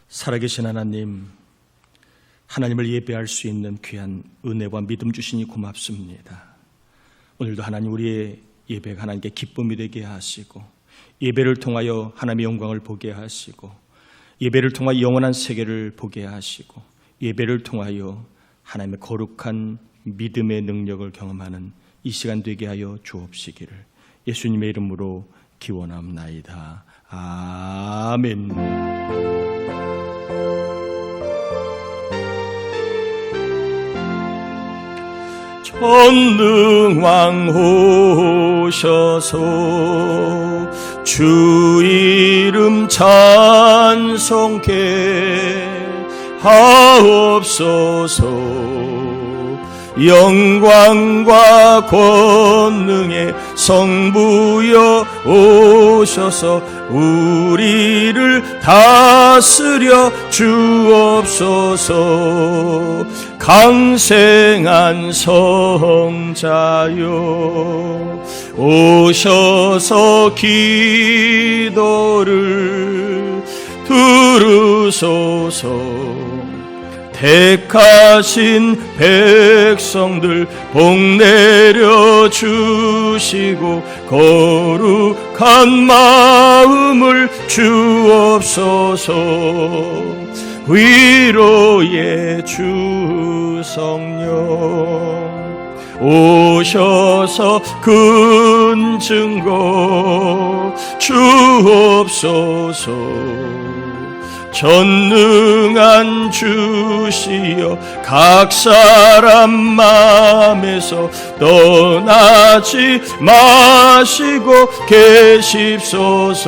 살아계신 하나님, 하나님을 예배할 수 있는 귀한 은혜와 믿음 주시니 고맙습니다. 오늘도 하나님 우리의 예배가 하나님께 기쁨이 되게 하시고, 예배를 통하여 하나님의 영광을 보게 하시고, 예배를 통하여 영원한 세계를 보게 하시고, 예배를 통하여 하나님의 거룩한 믿음의 능력을 경험하는 이 시간 되게 하여 주옵시기를 예수님의 이름으로 기원합나이다. 아멘. 전능왕 오셔서 주 이름 찬송케 하옵소서. 영광과 권능의 성부여 오셔서 우리를 다스려 주옵소서. 강생한 성자여 오셔서 기도를 들으소서. 택하신 백성들 복 내려 주시고 거룩한 마음을 주옵소서. 위로의 주 성령 오셔서 큰 증거 주옵소서. 전능한 주시여 각 사람 마음에서 떠나지 마시고 계십소서.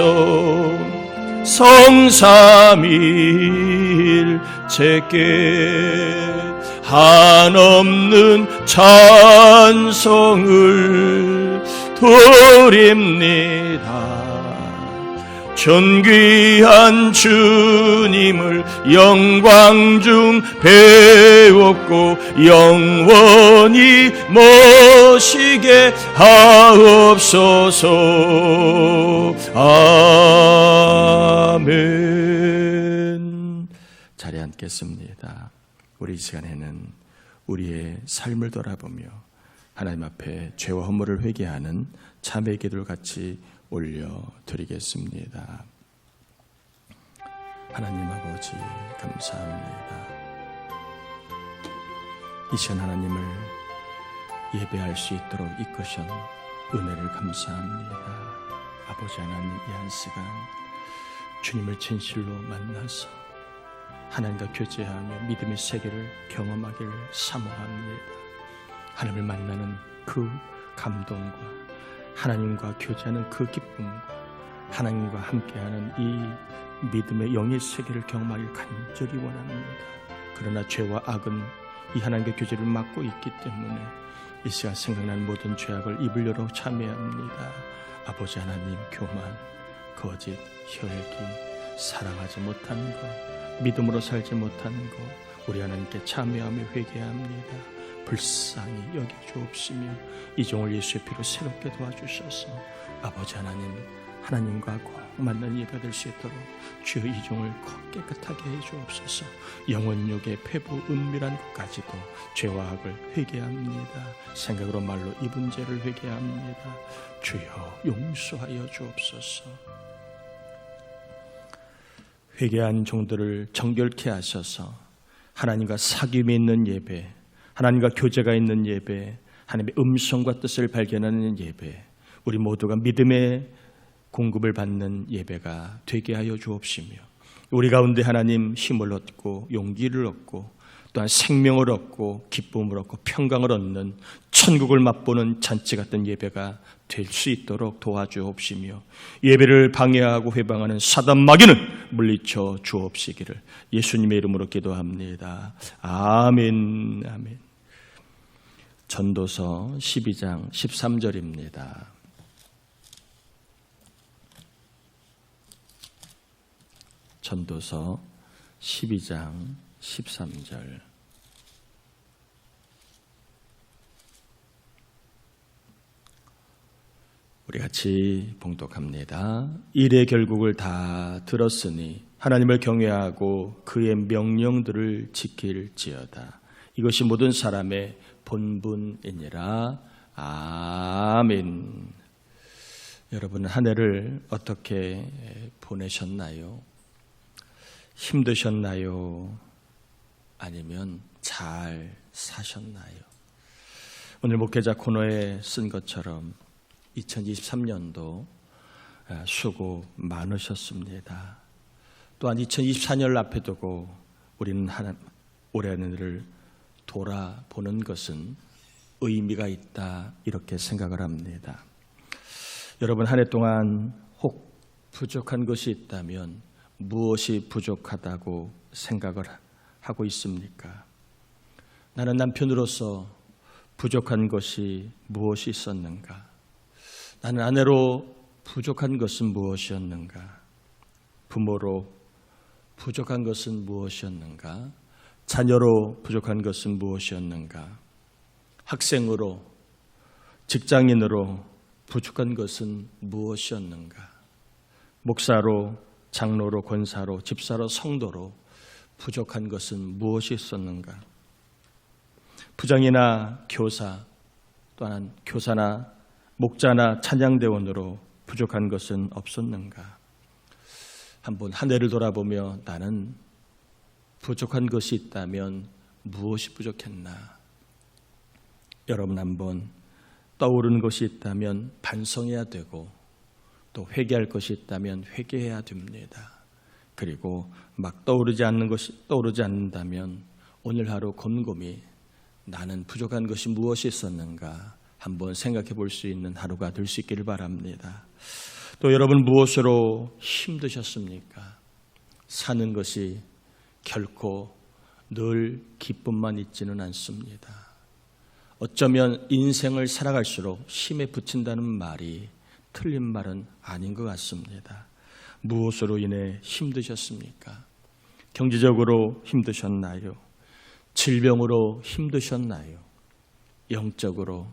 성삼일체께 한없는 찬송을 드립니다. 존귀한 주님을 영광 중 배웠고 영원히 모시게 하옵소서. 아멘. 자리에 앉겠습니다. 우리 이 시간에는 우리의 삶을 돌아보며 하나님 앞에 죄와 허물을 회개하는 참회 기도를 같이 올려드리겠습니다. 하나님 아버지 감사합니다. 이 시간 하나님을 예배할 수 있도록 이끄신 은혜를 감사합니다. 아버지 하나님, 이 한 시간 주님을 진실로 만나서 하나님과 교제하며 믿음의 세계를 경험하기를 사모합니다. 하나님을 만나는 그 감동과 하나님과 교제하는 그 기쁨과 하나님과 함께하는 이 믿음의 영의 세계를 경험하길 간절히 원합니다. 그러나 죄와 악은 이 하나님과 교제를 막고 있기 때문에 이 시간 생각나는 모든 죄악을 입을 열어 참회합니다. 아버지 하나님, 교만, 거짓, 혈기, 사랑하지 못하는 것, 믿음으로 살지 못하는 것, 우리 하나님께 참회하며 회개합니다. 불쌍히 여겨주옵시며 이 종을 예수의 피로 새롭게 도와주셔서 아버지 하나님, 하나님과 꼭 만난 예배가 될 수 있도록 주의 이 종을 꼭 깨끗하게 해주옵소서. 영혼욕의 폐부 은밀한 것까지도 죄와 악을 회개합니다. 생각으로 말로 입은 죄를 회개합니다. 주여 용서하여 주옵소서. 회개한 종들을 정결케 하셔서 하나님과 사귐이 있는 예배, 하나님과 교제가 있는 예배, 하나님의 음성과 뜻을 발견하는 예배, 우리 모두가 믿음의 공급을 받는 예배가 되게 하여 주옵시며 우리 가운데 하나님 힘을 얻고 용기를 얻고 또한 생명을 얻고 기쁨을 얻고 평강을 얻는 천국을 맛보는 잔치 같은 예배가 될 수 있도록 도와주옵시며 예배를 방해하고 회방하는 사단 마귀는 물리쳐 주옵시기를 예수님의 이름으로 기도합니다. 아멘. 아멘. 전도서 12장 13절입니다. 전도서 12장 13절. 우리 같이 봉독합니다. 일의 결국을 다 들었으니 하나님을 경외하고 그의 명령들을 지킬지어다. 이것이 모든 사람의 본분이니라. 아멘. 여러분, 한 해를 어떻게 보내셨나요? 힘드셨나요? 아니면 잘 사셨나요? 오늘 목회자 코너에 쓴 것처럼 2023년도 수고 많으셨습니다. 또한 2024년을 앞에 두고 우리는 올해를 돌아보는 것은 의미가 있다, 이렇게 생각을 합니다. 여러분, 한 해 동안 혹 부족한 것이 있다면 무엇이 부족하다고 생각을 하고 있습니까? 나는 남편으로서 부족한 것이 무엇이 있었는가? 나는 아내로 부족한 것은 무엇이었는가? 부모로 부족한 것은 무엇이었는가? 자녀로 부족한 것은 무엇이었는가? 학생으로, 직장인으로 부족한 것은 무엇이었는가? 목사로, 장로로, 권사로, 집사로, 성도로 부족한 것은 무엇이 있었는가? 부장이나 교사, 또한 교사나 목자나 찬양대원으로 부족한 것은 없었는가? 한번 한 해를 돌아보며 나는 부족한 것이 있다면 무엇이 부족했나? 여러분, 한번 떠오르는 것이 있다면 반성해야 되고 또 회개할 것이 있다면 회개해야 됩니다. 그리고 막 떠오르지 않는다면 오늘 하루 곰곰이 나는 부족한 것이 무엇이 있었는가 한번 생각해 볼 수 있는 하루가 될 수 있기를 바랍니다. 또 여러분, 무엇으로 힘드셨습니까? 사는 것이 결코 늘 기쁨만 있지는 않습니다. 어쩌면 인생을 살아갈수록 힘에 부친다는 말이 틀린 말은 아닌 것 같습니다. 무엇으로 인해 힘드셨습니까? 경제적으로 힘드셨나요? 질병으로 힘드셨나요? 영적으로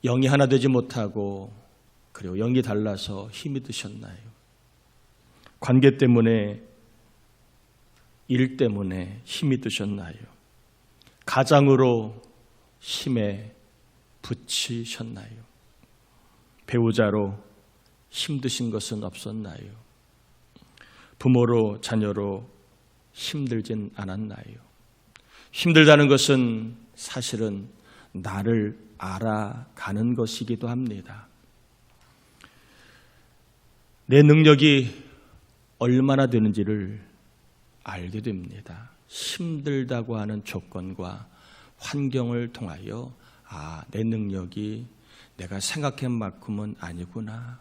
영이 하나 되지 못하고 그리고 영이 달라서 힘이 드셨나요? 관계 때문에, 일 때문에 힘이 드셨나요? 가장으로 힘에 부치셨나요? 배우자로 힘드신 것은 없었나요? 부모로, 자녀로 힘들진 않았나요? 힘들다는 것은 사실은 나를 알아가는 것이기도 합니다. 내 능력이 얼마나 되는지를 알게 됩니다. 힘들다고 하는 조건과 환경을 통하여 내 능력이 내가 생각한 만큼은 아니구나,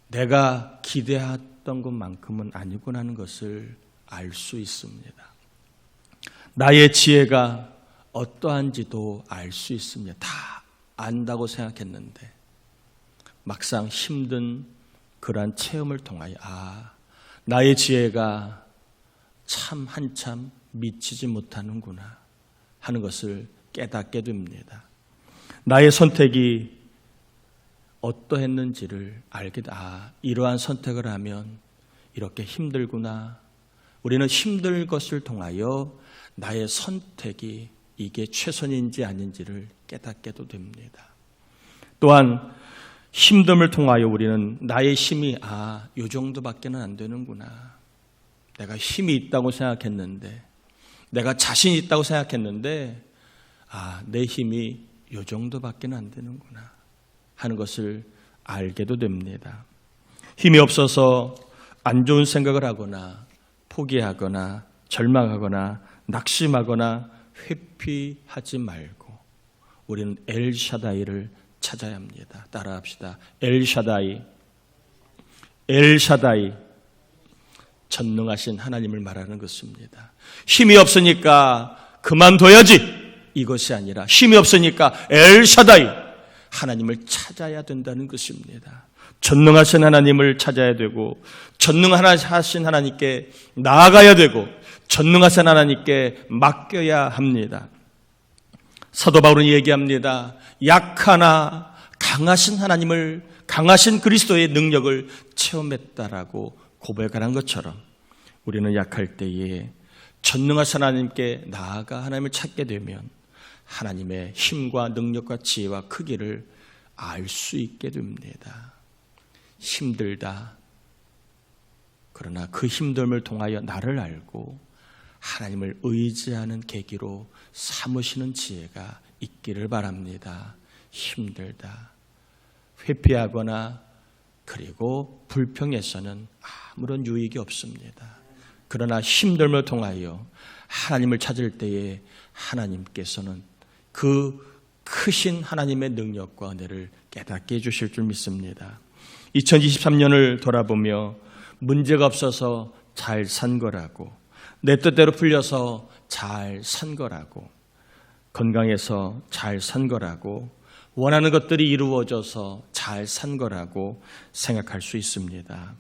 내가 기대했던 것만큼은 아니구나 하는 것을 알 수 있습니다. 나의 지혜가 어떠한지도 알 수 있습니다. 다 안다고 생각했는데 막상 힘든 그러한 체험을 통하여 나의 지혜가 참 한참 미치지 못하는구나 하는 것을 깨닫게 됩니다. 나의 선택이 어떠했는지를 알게 돼. 이러한 선택을 하면 이렇게 힘들구나. 우리는 힘들 것을 통하여 나의 선택이 이게 최선인지 아닌지를 깨닫게도 됩니다. 또한 힘듦을 통하여 우리는 나의 힘이 이 정도밖에는 안 되는구나. 내가 힘이 있다고 생각했는데, 내가 자신이 있다고 생각했는데 내 힘이 이 정도밖에는 안 되는구나 하는 것을 알게도 됩니다. 힘이 없어서 안 좋은 생각을 하거나 포기하거나 절망하거나 낙심하거나 회피하지 말고 우리는 엘샤다이를 찾아야 합니다. 따라합시다. 엘샤다이. 엘샤다이. 전능하신 하나님을 말하는 것입니다. 힘이 없으니까 그만둬야지 이것이 아니라 힘이 없으니까 엘샤다이 하나님을 찾아야 된다는 것입니다. 전능하신 하나님을 찾아야 되고 전능하신 하나님께 나아가야 되고 전능하신 하나님께 맡겨야 합니다. 사도 바울은 얘기합니다. 약하나 강하신 하나님을, 강하신 그리스도의 능력을 체험했다라고 고백하는 것처럼 우리는 약할 때에 전능하신 하나님께 나아가 하나님을 찾게 되면 하나님의 힘과 능력과 지혜와 크기를 알 수 있게 됩니다. 힘들다. 그러나 그 힘듦을 통하여 나를 알고 하나님을 의지하는 계기로 삼으시는 지혜가 있기를 바랍니다. 힘들다. 회피하거나 그리고 불평해서는 아무런 유익이 없습니다. 그러나 힘듦을 통하여 하나님을 찾을 때에 하나님께서는 그 크신 하나님의 능력과 은혜를 깨닫게 해주실 줄 믿습니다. 2023년을 돌아보며 문제가 없어서 잘 산 거라고, 내 뜻대로 풀려서 잘 산 거라고, 건강해서 잘 산 거라고, 원하는 것들이 이루어져서 잘 산 거라고 생각할 수 있습니다.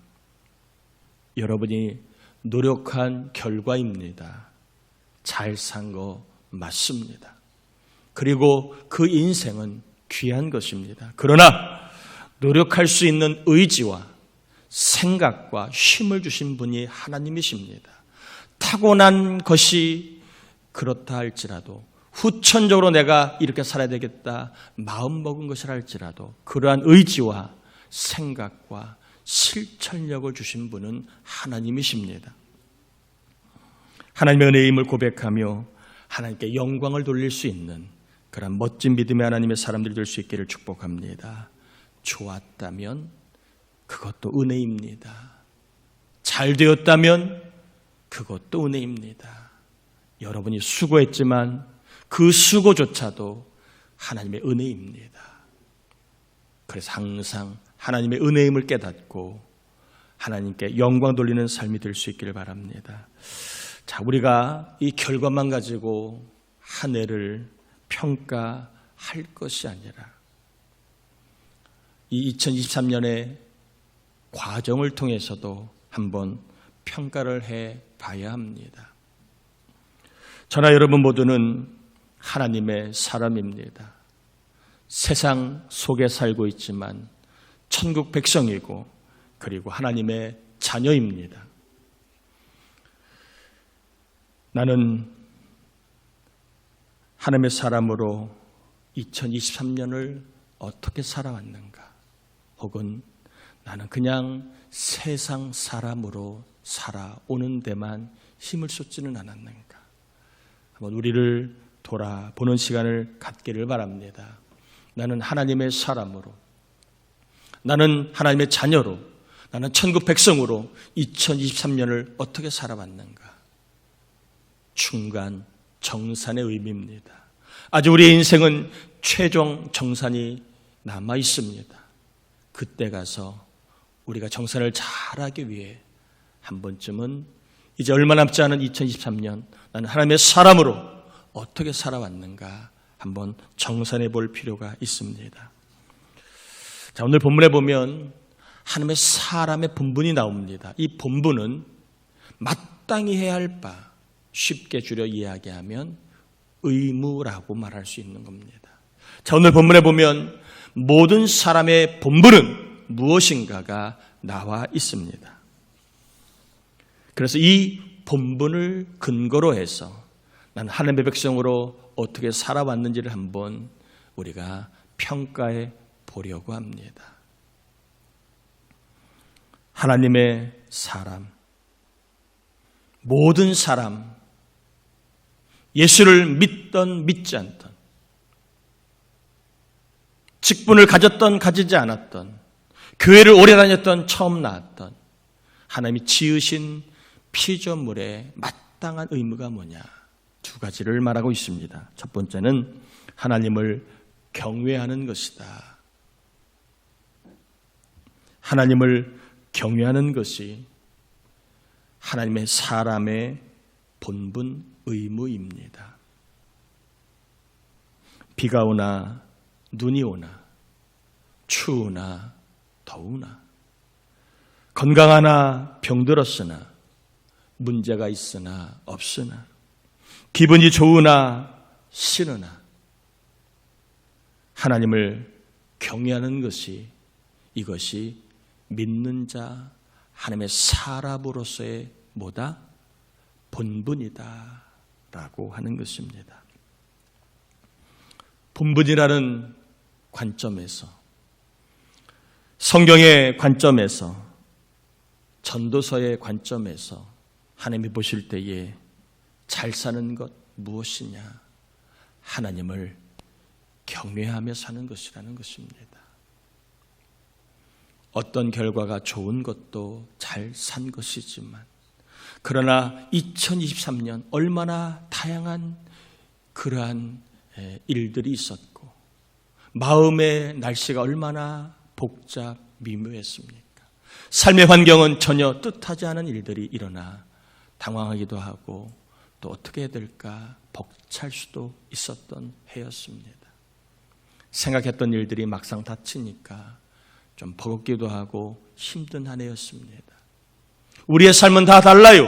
여러분이 노력한 결과입니다. 잘 산 거 맞습니다. 그리고 그 인생은 귀한 것입니다. 그러나 노력할 수 있는 의지와 생각과 힘을 주신 분이 하나님이십니다. 타고난 것이 그렇다 할지라도, 후천적으로 내가 이렇게 살아야 되겠다 마음먹은 것이라 할지라도 그러한 의지와 생각과 실천력을 주신 분은 하나님이십니다. 하나님의 은혜의 힘을 고백하며 하나님께 영광을 돌릴 수 있는 그런 멋진 믿음의 하나님의 사람들이 될 수 있기를 축복합니다. 좋았다면 그것도 은혜입니다. 잘 되었다면 그것도 은혜입니다. 여러분이 수고했지만 그 수고조차도 하나님의 은혜입니다. 그래서 항상 하나님의 은혜의 힘을 깨닫고 하나님께 영광 돌리는 삶이 될 수 있기를 바랍니다. 자, 우리가 이 결과만 가지고 한 해를 평가할 것이 아니라 이 2023년의 과정을 통해서도 한번 평가를 해 봐야 합니다. 저나 여러분 모두는 하나님의 사람입니다. 세상 속에 살고 있지만 천국 백성이고 그리고 하나님의 자녀입니다. 나는 하나님의 사람으로 2023년을 어떻게 살아왔는가? 혹은 나는 그냥 세상 사람으로 살아오는 데만 힘을 쏟지는 않았는가? 한번 우리를 돌아보는 시간을 갖기를 바랍니다. 나는 하나님의 사람으로, 나는 하나님의 자녀로, 나는 천국 백성으로 2023년을 어떻게 살아왔는가? 중간 정산의 의미입니다. 아직 우리의 인생은 최종 정산이 남아 있습니다. 그때 가서 우리가 정산을 잘하기 위해 한 번쯤은 이제 얼마 남지 않은 2023년 나는 하나님의 사람으로 어떻게 살아왔는가 한번 정산해 볼 필요가 있습니다. 자, 오늘 본문에 보면 하나님의 사람의 본분이 나옵니다. 이 본분은 마땅히 해야 할 바, 쉽게 줄여 이야기하면 의무라고 말할 수 있는 겁니다. 자, 오늘 본문에 보면 모든 사람의 본분은 무엇인가가 나와 있습니다. 그래서 이 본분을 근거로 해서 나는 하나님의 백성으로 어떻게 살아왔는지를 한번 우리가 평가해 보려고 합니다. 하나님의 사람, 모든 사람, 예수를 믿던 믿지 않던, 직분을 가졌던 가지지 않았던, 교회를 오래 다녔던 처음 나왔던 하나님이 지으신 피조물의 마땅한 의무가 뭐냐? 두 가지를 말하고 있습니다. 첫 번째는 하나님을 경외하는 것이다. 하나님을 경외하는 것이 하나님의 사람의 본분 의무입니다. 비가 오나 눈이 오나 추우나 더우나 건강하나 병들었으나 문제가 있으나 없으나 기분이 좋으나 싫으나 하나님을 경외하는 것이, 이것이 믿는 자 하나님의 사람으로서의 뭐다? 본분이다 라고 하는 것입니다. 본분이라는 관점에서, 성경의 관점에서, 전도서의 관점에서 하나님이 보실 때에 잘 사는 것 무엇이냐? 하나님을 경외하며 사는 것이라는 것입니다. 어떤 결과가 좋은 것도 잘 산 것이지만, 그러나 2023년 얼마나 다양한 그러한 일들이 있었고, 마음의 날씨가 얼마나 복잡 미묘했습니까? 삶의 환경은 전혀 뜻하지 않은 일들이 일어나 당황하기도 하고 또 어떻게 해야 될까 벅찰 수도 있었던 해였습니다. 생각했던 일들이 막상 닥치니까 좀 버겁기도 하고 힘든 한 해였습니다. 우리의 삶은 다 달라요.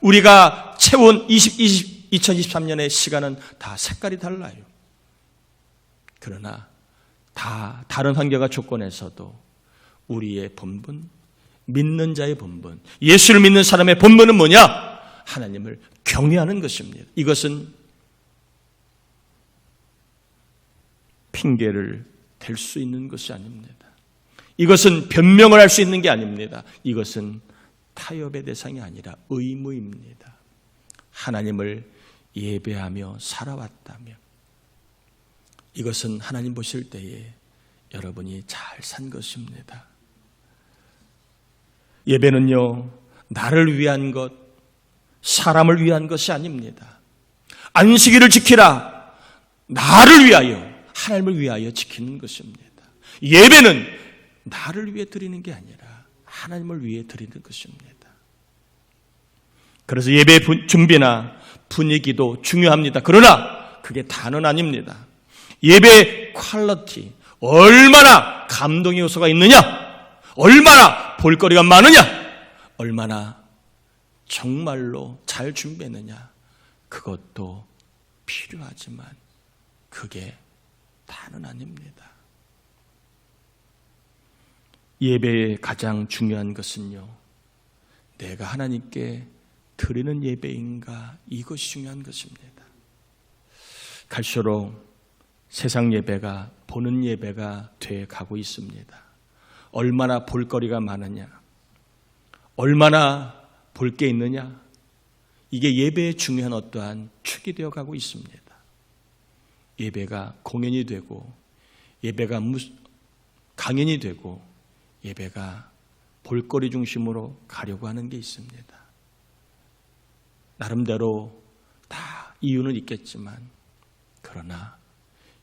우리가 채운 2023년의 시간은 다 색깔이 달라요. 그러나 다 다른 환경과 조건에서도 우리의 본분, 믿는 자의 본분, 예수를 믿는 사람의 본분은 뭐냐? 하나님을 경외하는 것입니다. 이것은 핑계를 댈 수 있는 것이 아닙니다. 이것은 변명을 할 수 있는 게 아닙니다. 이것은 타협의 대상이 아니라 의무입니다. 하나님을 예배하며 살아왔다면 이것은 하나님 보실 때에 여러분이 잘 산 것입니다. 예배는요, 나를 위한 것, 사람을 위한 것이 아닙니다. 안식일을 지키라, 나를 위하여, 하나님을 위하여 지키는 것입니다. 예배는 나를 위해 드리는 게 아니라 하나님을 위해 드리는 것입니다. 그래서 예배 준비나 분위기도 중요합니다. 그러나 그게 다는 아닙니다. 예배의 퀄리티, 얼마나 감동의 요소가 있느냐, 얼마나 볼거리가 많으냐, 얼마나 정말로 잘 준비했느냐, 그것도 필요하지만 그게 다는 아닙니다. 예배의 가장 중요한 것은요, 내가 하나님께 드리는 예배인가, 이것이 중요한 것입니다. 갈수록 세상 예배가 보는 예배가 돼 가고 있습니다. 얼마나 볼거리가 많으냐, 얼마나 볼 게 있느냐, 이게 예배의 중요한 어떠한 축이 되어 가고 있습니다. 예배가 공연이 되고, 예배가 강연이 되고, 예배가 볼거리 중심으로 가려고 하는 게 있습니다. 나름대로 다 이유는 있겠지만, 그러나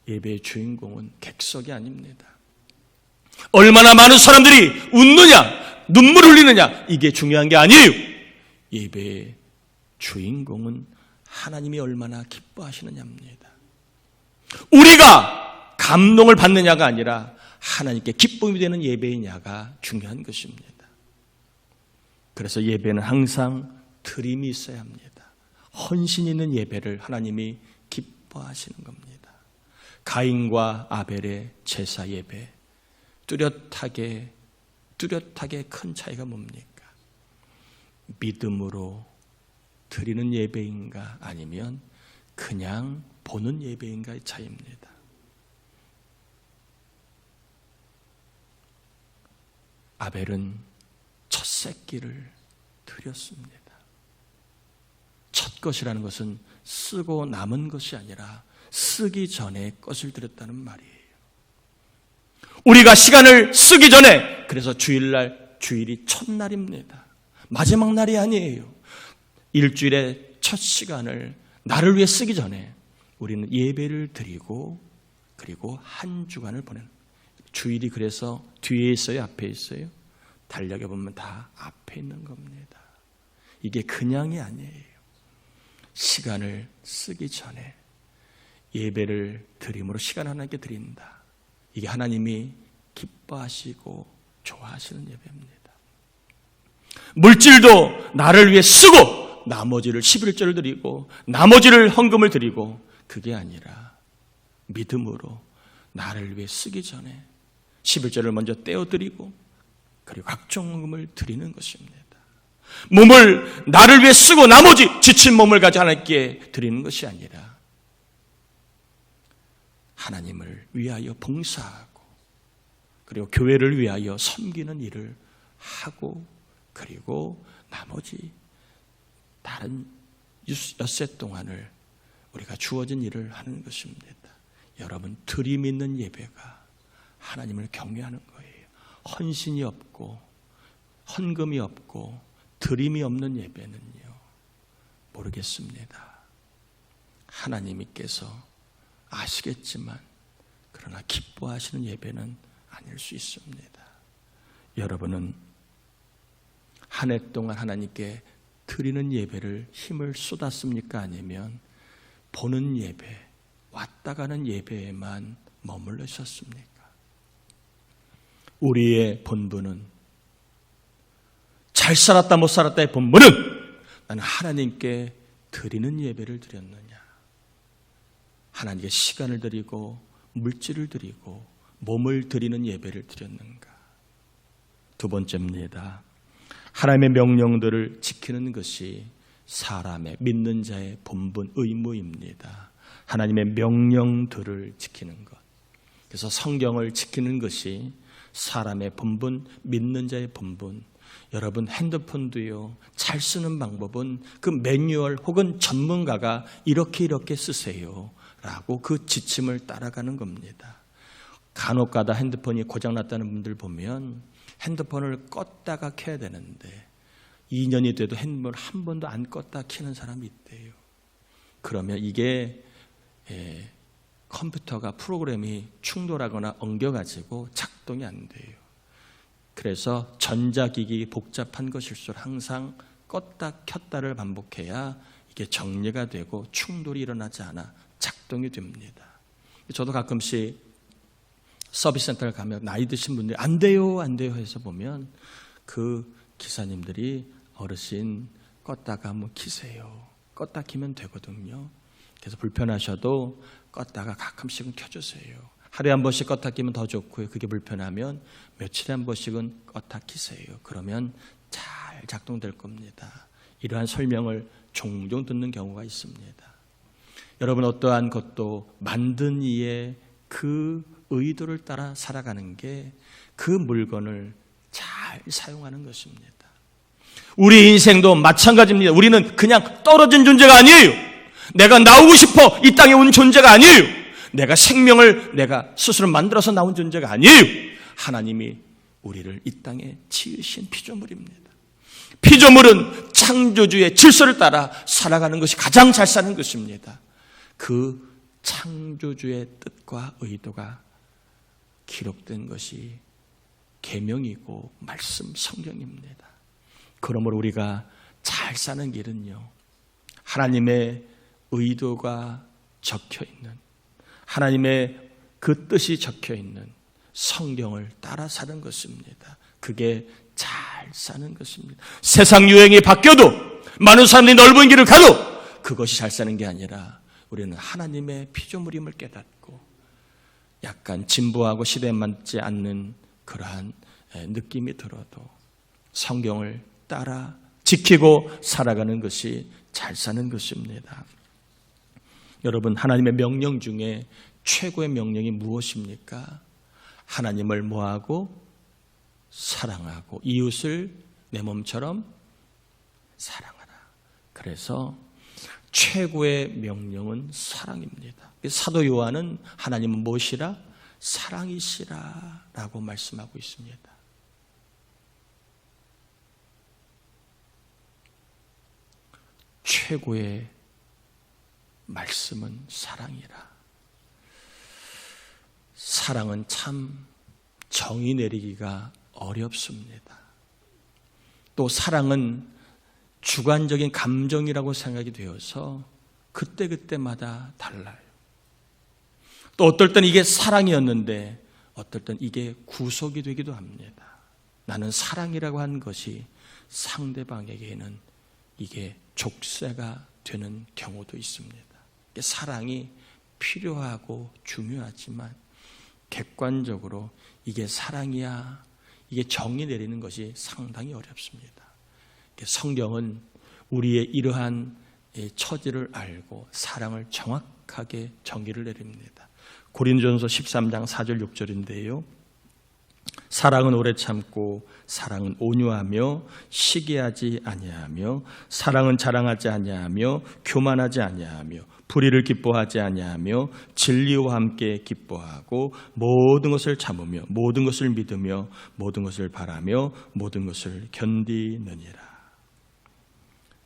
예배의 주인공은 객석이 아닙니다. 얼마나 많은 사람들이 웃느냐, 눈물 흘리느냐, 이게 중요한 게 아니에요. 예배의 주인공은 하나님이 얼마나 기뻐하시느냐입니다. 우리가 감동을 받느냐가 아니라 하나님께 기쁨이 되는 예배이냐가 중요한 것입니다. 그래서 예배는 항상 드림이 있어야 합니다. 헌신 있는 예배를 하나님이 기뻐하시는 겁니다. 가인과 아벨의 제사 예배, 뚜렷하게 큰 차이가 뭡니까? 믿음으로 드리는 예배인가, 아니면 그냥 보는 예배인가의 차이입니다. 아벨은 첫 새끼를 드렸습니다. 첫 것이라는 것은 쓰고 남은 것이 아니라 쓰기 전에 것을 드렸다는 말이에요. 우리가 시간을 쓰기 전에, 그래서 주일이 첫날입니다. 마지막 날이 아니에요. 일주일의 첫 시간을 나를 위해 쓰기 전에 우리는 예배를 드리고, 그리고 한 주간을 보내는, 주일이 그래서 뒤에 있어요, 앞에 있어요? 달력에 보면 다 앞에 있는 겁니다. 이게 그냥이 아니에요. 시간을 쓰기 전에 예배를 드림으로 시간 하나님께 드린다. 이게 하나님이 기뻐하시고 좋아하시는 예배입니다. 물질도 나를 위해 쓰고 나머지를 11조를 드리고 나머지를 헌금을 드리고, 그게 아니라 믿음으로 나를 위해 쓰기 전에 11조를 먼저 떼어드리고, 그리고 각종 헌금을 드리는 것입니다. 몸을 나를 위해 쓰고 나머지 지친 몸을 가지고 하나님께 드리는 것이 아니라 하나님을 위하여 봉사하고 그리고 교회를 위하여 섬기는 일을 하고 그리고 나머지 다른 엿새 동안을 우리가 주어진 일을 하는 것입니다. 여러분, 드림 있는 예배가 하나님을 경외하는 거예요. 헌신이 없고 헌금이 없고 드림이 없는 예배는요, 모르겠습니다. 하나님께서 아시겠지만 그러나 기뻐하시는 예배는 아닐 수 있습니다. 여러분은 한 해 동안 하나님께 드리는 예배를 힘을 쏟았습니까? 아니면 보는 예배, 왔다 가는 예배에만 머물러 있었습니까? 우리의 본분은, 잘 살았다 못 살았다의 본분은 나는 하나님께 드리는 예배를 드렸느냐, 하나님께 시간을 드리고 물질을 드리고 몸을 드리는 예배를 드렸는가. 두 번째입니다. 하나님의 명령들을 지키는 것이 사람의, 믿는 자의 본분, 의무입니다. 하나님의 명령들을 지키는 것. 그래서 성경을 지키는 것이 사람의 본분, 믿는 자의 본분. 여러분, 핸드폰도요, 잘 쓰는 방법은 그 매뉴얼 혹은 전문가가 이렇게 쓰세요 라고 그 지침을 따라가는 겁니다. 간혹가다 핸드폰이 고장났다는 분들 보면 핸드폰을 껐다가 켜야 되는데 2년이 돼도 핸드폰을 한 번도 안 껐다 켜는 사람이 있대요. 그러면 이게 컴퓨터가 프로그램이 충돌하거나 엉겨가지고 작동이 안 돼요. 그래서 전자기기 복잡한 것일수록 항상 껐다 켰다를 반복해야 이게 정리가 되고 충돌이 일어나지 않아 작동이 됩니다. 저도 가끔씩 서비스 센터를 가면 나이 드신 분들이 안 돼요 해서 보면 그 기사님들이 어르신 껐다가 한번 키세요. 껐다 키면 되거든요. 그래서 불편하셔도 껐다가 가끔씩은 켜주세요. 하루에 한 번씩 껐다 키면 더 좋고요. 그게 불편하면 며칠에 한 번씩은 껐다 키세요. 그러면 잘 작동될 겁니다. 이러한 설명을 종종 듣는 경우가 있습니다. 여러분, 어떠한 것도 만든 이의 그 의도를 따라 살아가는 게 그 물건을 잘 사용하는 것입니다. 우리 인생도 마찬가지입니다. 우리는 그냥 떨어진 존재가 아니에요. 내가 나오고 싶어 이 땅에 온 존재가 아니에요. 내가 생명을 내가 스스로 만들어서 나온 존재가 아니에요. 하나님이 우리를 이 땅에 지으신 피조물입니다. 피조물은 창조주의 질서를 따라 살아가는 것이 가장 잘 사는 것입니다. 그 창조주의 뜻과 의도가 기록된 것이 계명이고 말씀 성경입니다. 그러므로 우리가 잘 사는 길은요, 하나님의 의도가 적혀있는, 하나님의 그 뜻이 적혀있는 성경을 따라 사는 것입니다. 그게 잘 사는 것입니다. 세상 유행이 바뀌어도, 많은 사람들이 넓은 길을 가도 그것이 잘 사는 게 아니라 우리는 하나님의 피조물임을 깨닫고 약간 진보하고 시대에 맞지 않는 그러한 느낌이 들어도 성경을 따라 지키고 살아가는 것이 잘 사는 것입니다. 여러분, 하나님의 명령 중에 최고의 명령이 무엇입니까? 하나님을 뭐하고? 사랑하고 이웃을 내 몸처럼 사랑하라. 그래서 최고의 명령은 사랑입니다. 사도 요한은 하나님은 무엇이라? 사랑이시라 라고 말씀하고 있습니다. 최고의 말씀은 사랑이라. 사랑은 참 정의 내리기가 어렵습니다. 또 사랑은 주관적인 감정이라고 생각이 되어서 그때그때마다 달라요. 또 어떨 땐 이게 사랑이었는데 어떨 땐 이게 구속이 되기도 합니다. 나는 사랑이라고 하는 것이 상대방에게는 이게 족쇄가 되는 경우도 있습니다. 사랑이 필요하고 중요하지만 객관적으로 이게 사랑이야, 이게 정의 내리는 것이 상당히 어렵습니다. 성경은 우리의 이러한 처지를 알고 사랑을 정확하게 정의를 내립니다. 고린도전서 13장 4절 6절인데요. 사랑은 오래 참고 사랑은 온유하며 시기하지 아니하며 사랑은 자랑하지 아니하며 교만하지 아니하며 불의를 기뻐하지 아니하며 진리와 함께 기뻐하고 모든 것을 참으며 모든 것을 믿으며 모든 것을 바라며 모든 것을 견디느니라.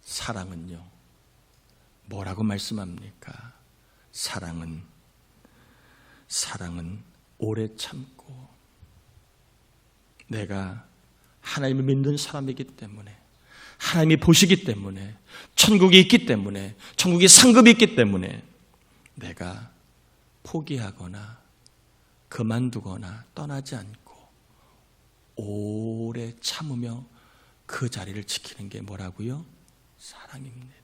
사랑은요, 뭐라고 말씀합니까? 사랑은 오래 참고, 내가 하나님을 믿는 사람이기 때문에, 하나님이 보시기 때문에, 천국이 있기 때문에, 천국이 상급이 있기 때문에 내가 포기하거나 그만두거나 떠나지 않고 오래 참으며 그 자리를 지키는 게 뭐라고요? 사랑입니다.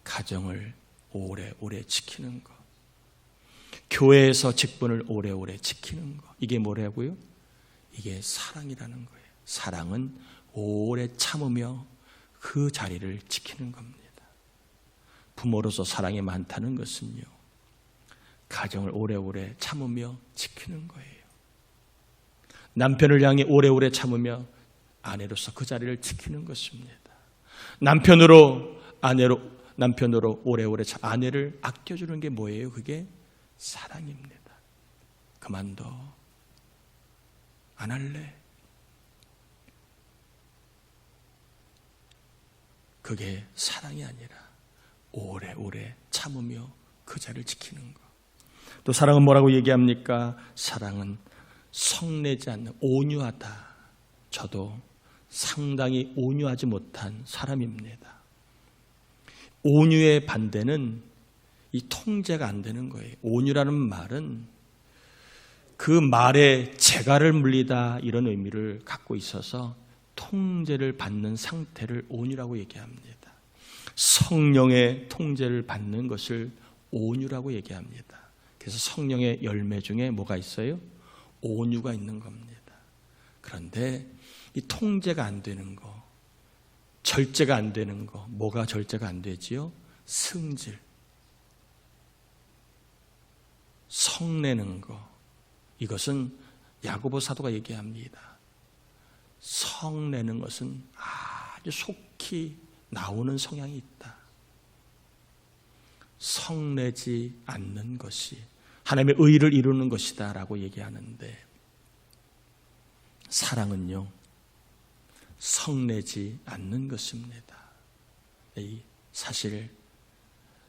가정을 오래오래 지키는 것, 교회에서 직분을 오래오래 지키는 것, 이게 뭐라고요? 이게 사랑이라는 거예요. 사랑은 오래 참으며 그 자리를 지키는 겁니다. 부모로서 사랑이 많다는 것은요, 가정을 오래오래 참으며 지키는 거예요. 남편을 향해 오래오래 참으며 아내로서 그 자리를 지키는 것입니다. 남편으로 오래오래 아내를 아껴주는 게 뭐예요? 그게 사랑입니다. 그만둬, 안 할래. 그게 사랑이 아니라 오래오래 참으며 그 자리를 지키는 것. 또 사랑은 뭐라고 얘기합니까? 사랑은 성내지 않는, 온유하다. 저도 상당히 온유하지 못한 사람입니다. 온유의 반대는 이 통제가 안 되는 거예요. 온유라는 말은 그 말에 재갈을 물리다, 이런 의미를 갖고 있어서 통제를 받는 상태를 온유라고 얘기합니다. 성령의 통제를 받는 것을 온유라고 얘기합니다. 그래서 성령의 열매 중에 뭐가 있어요? 온유가 있는 겁니다. 그런데 이 통제가 안 되는 거, 절제가 안 되는 거, 뭐가 절제가 안 되지요? 승질, 성내는 거. 이것은 야고보 사도가 얘기합니다. 성내는 것은 아주 속히 나오는 성향이 있다. 성내지 않는 것이 하나님의 의를 이루는 것이다 라고 얘기하는데, 사랑은요, 성내지 않는 것입니다. 사실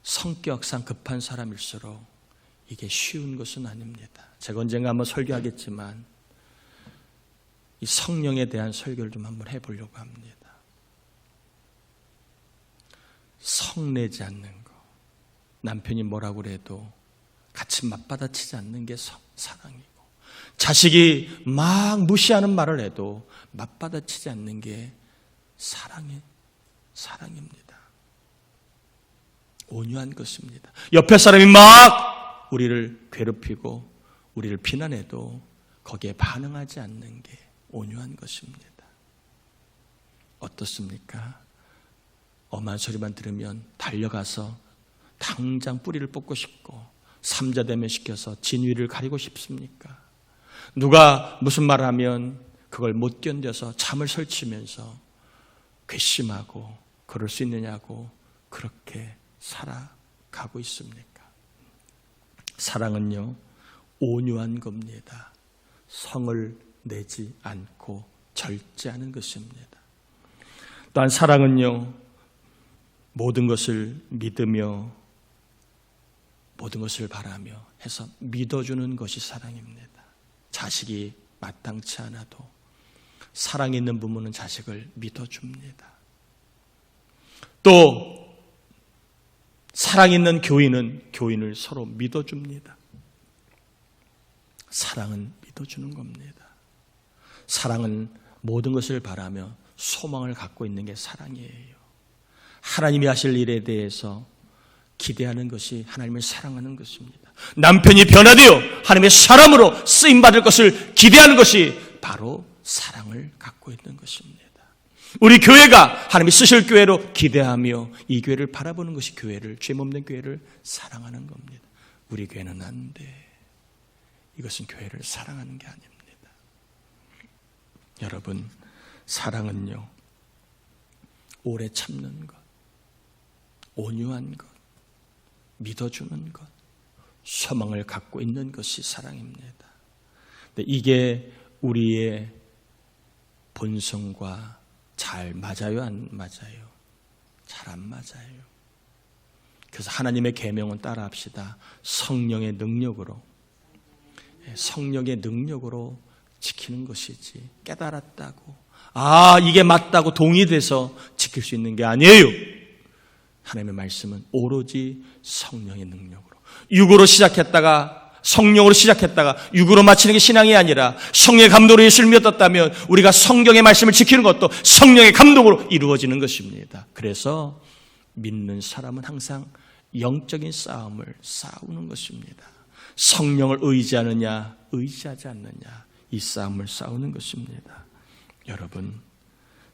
성격상 급한 사람일수록 이게 쉬운 것은 아닙니다. 제가 언젠가 한번 설교하겠지만 이 성령에 대한 설교를 좀 한번 해보려고 합니다. 성내지 않는 거, 남편이 뭐라고 그래도 같이 맞받아치지 않는 게 사랑이고, 자식이 막 무시하는 말을 해도 맞받아치지 않는 게 사랑입니다. 온유한 것입니다. 옆에 사람이 막 우리를 괴롭히고 우리를 비난해도 거기에 반응하지 않는 게 온유한 것입니다. 어떻습니까? 엄한 소리만 들으면 달려가서 당장 뿌리를 뽑고 싶고 삼자대면 시켜서 진위를 가리고 싶습니까? 누가 무슨 말을 하면 그걸 못 견뎌서 잠을 설치면서 괘씸하고 그럴 수 있느냐고 그렇게 살아가고 있습니까? 사랑은요, 온유한 겁니다. 성을 내지 않고 절제하는 것입니다. 또한 사랑은요, 모든 것을 믿으며 모든 것을 바라며 해서 믿어주는 것이 사랑입니다. 자식이 마땅치 않아도 사랑 있는 부모는 자식을 믿어줍니다. 또 사랑 있는 교인은 교인을 서로 믿어줍니다. 사랑은 믿어주는 겁니다. 사랑은 모든 것을 바라며 소망을 갖고 있는 게 사랑이에요. 하나님이 하실 일에 대해서 기대하는 것이 하나님을 사랑하는 것입니다. 남편이 변화되어 하나님의 사람으로 쓰임받을 것을 기대하는 것이 바로 사랑을 갖고 있는 것입니다. 우리 교회가 하나님이 쓰실 교회로 기대하며 이 교회를 바라보는 것이 교회를, 죄없는 교회를 사랑하는 겁니다. 우리 교회는 안 돼. 이것은 교회를 사랑하는 게 아닙니다. 여러분, 사랑은요, 오래 참는 것, 온유한 것, 믿어주는 것, 소망을 갖고 있는 것이 사랑입니다. 근데 이게 우리의 본성과 잘 맞아요, 안 맞아요? 잘 안 맞아요. 그래서 하나님의 계명은 따라합시다. 성령의 능력으로 지키는 것이지, 깨달았다고, 이게 맞다고 동의돼서 지킬 수 있는 게 아니에요. 하나님의 말씀은 오로지 성령의 능력으로, 육으로 시작했다가 성령으로 시작했다가 육으로 마치는 게 신앙이 아니라 성령의 감동으로 예수를 믿었다면 우리가 성경의 말씀을 지키는 것도 성령의 감동으로 이루어지는 것입니다. 그래서 믿는 사람은 항상 영적인 싸움을 싸우는 것입니다. 성령을 의지하느냐 의지하지 않느냐, 이 싸움을 싸우는 것입니다. 여러분,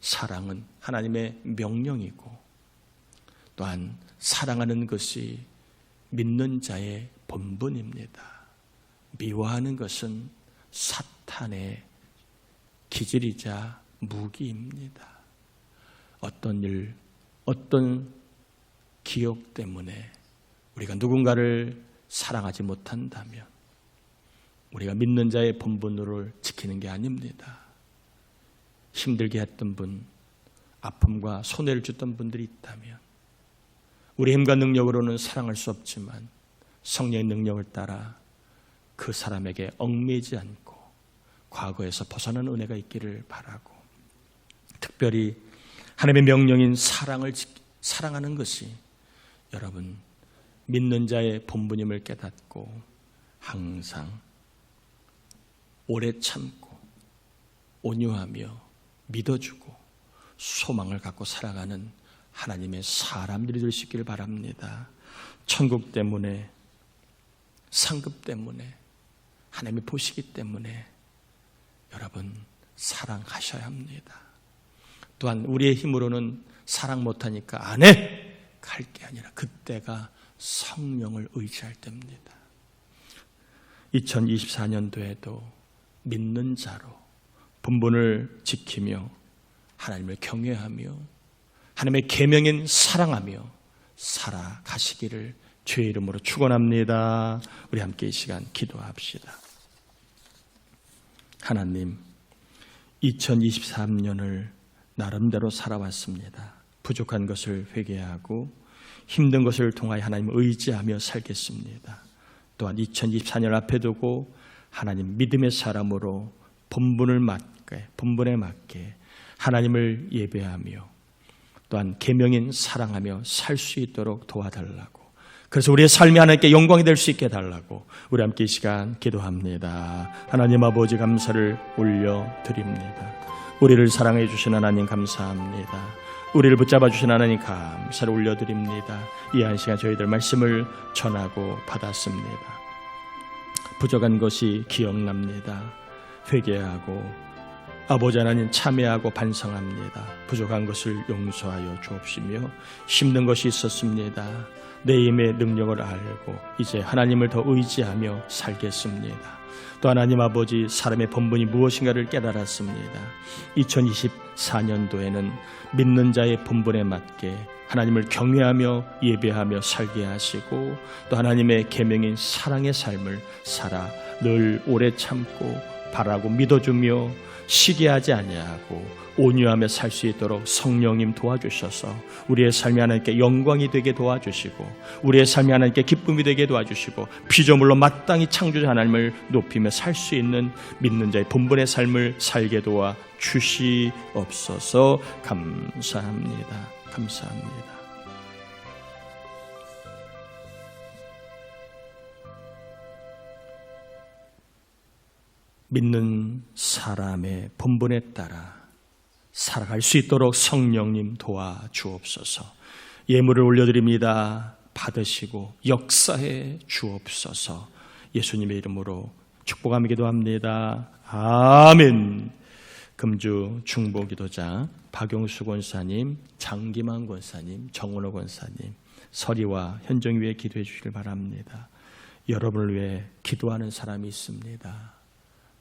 사랑은 하나님의 명령이고 또한 사랑하는 것이 믿는 자의 본분입니다. 미워하는 것은 사탄의 기질이자 무기입니다. 어떤 일, 어떤 기억 때문에 우리가 누군가를 사랑하지 못한다면 우리가 믿는 자의 본분을 지키는 게 아닙니다. 힘들게 했던 분, 아픔과 손해를 줬던 분들이 있다면 우리 힘과 능력으로는 사랑할 수 없지만 성령의 능력을 따라 그 사람에게 얽매이지 않고 과거에서 벗어나는 은혜가 있기를 바라고, 특별히 하나님의 명령인 사랑하는 것이 여러분 믿는 자의 본분임을 깨닫고 항상 오래 참고 온유하며 믿어주고 소망을 갖고 살아가는 하나님의 사람들이 될 수 있기를 바랍니다. 천국 때문에, 상급 때문에, 하나님이 보시기 때문에 여러분 사랑하셔야 합니다. 또한 우리의 힘으로는 사랑 못하니까 안 해! 갈 게 아니라 그때가 성령을 의지할 때입니다. 2024년도에도 믿는 자로 본분을 지키며 하나님을 경외하며 하나님의 계명인 사랑하며 살아가시기를 주의 이름으로 축원합니다. 우리 함께 이 시간 기도합시다. 하나님, 2023년을 나름대로 살아왔습니다. 부족한 것을 회개하고 힘든 것을 통하여 하나님을 의지하며 살겠습니다. 또한 2024년 앞에 두고 하나님 믿음의 사람으로 본분에 맞게 하나님을 예배하며 또한 계명인 사랑하며 살 수 있도록 도와달라고, 그래서 우리의 삶이 하나님께 영광이 될 수 있게 해달라고 우리 함께 이 시간 기도합니다. 하나님 아버지, 감사를 올려드립니다. 우리를 사랑해 주신 하나님 감사합니다. 우리를 붙잡아 주신 하나님 감사를 올려드립니다. 이 한 시간 저희들 말씀을 전하고 받았습니다. 부족한 것이 기억납니다. 회개하고 아버지 하나님 참회하고 반성합니다. 부족한 것을 용서하여 주옵시며 힘든 것이 있었습니다. 내 힘의 능력을 알고 이제 하나님을 더 의지하며 살겠습니다. 또 하나님 아버지, 사람의 본분이 무엇인가를 깨달았습니다. 2024년도에는 믿는 자의 본분에 맞게 하나님을 경외하며 예배하며 살게 하시고 또 하나님의 계명인 사랑의 삶을 살아 늘 오래 참고 바라고 믿어주며 시기하지 아니하고 온유하며 살 수 있도록 성령님 도와주셔서 우리의 삶이 하나님께 영광이 되게 도와주시고 우리의 삶이 하나님께 기쁨이 되게 도와주시고 피조물로 마땅히 창조자 하나님을 높이며 살 수 있는 믿는 자의 본분의 삶을 살게 도와주시옵소서. 감사합니다. 감사합니다. 믿는 사람의 본분에 따라 살아갈 수 있도록 성령님 도와주옵소서. 예물을 올려드립니다. 받으시고 역사해 주옵소서. 예수님의 이름으로 축복하며 기도합니다. 아멘. 금주 중보기도자 박용수 권사님, 장기만 권사님, 정원호 권사님, 서리와 현정 위에 기도해 주시길 바랍니다. 여러분을 위해 기도하는 사람이 있습니다.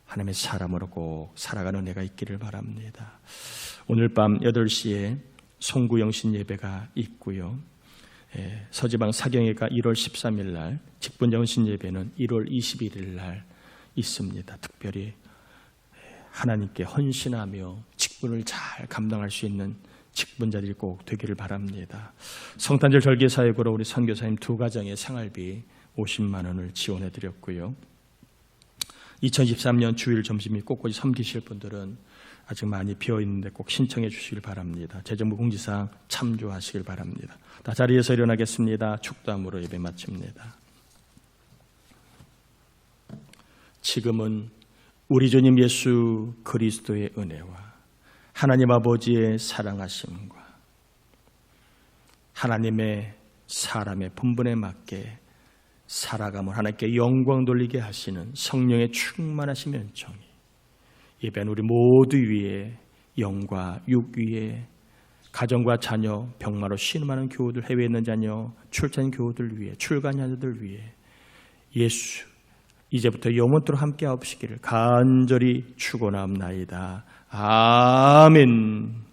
하나님의 사람으로 꼭 살아가는 은혜가 있기를 바랍니다. 오늘 밤 8시에 송구영신 예배가 있고요. 서지방 사경회가 1월 13일 날, 직분영신 예배는 1월 21일 날 있습니다. 특별히 하나님께 헌신하며 직분을 잘 감당할 수 있는 직분자들이 꼭 되기를 바랍니다. 성탄절 절기 사역으로 우리 선교사님 2가정의 생활비 50만 원을 지원해 드렸고요. 2023년 주일 점심이 꼿꼿이 섬기실 분들은 아직 많이 비어있는데 꼭 신청해 주시길 바랍니다. 재정부 공지사항 참조하시길 바랍니다. 다 자리에서 일어나겠습니다. 축도함으로 예배 마칩니다. 지금은 우리 주님 예수 그리스도의 은혜와 하나님 아버지의 사랑하심과 하나님의 사람의 본분에 맞게 살아감을 하나님께 영광 돌리게 하시는 성령의 충만하신 은총이 예배한 우리 모두 위에, 영과 육 위에, 가정과 자녀, 병마로 신음하는 교우들, 해외에 있는 자녀, 출산인 교우들 위에, 출간한 자들 위에 예수 이제부터 영원토록 함께 하옵시기를 간절히 축원하옵나이다. 아멘.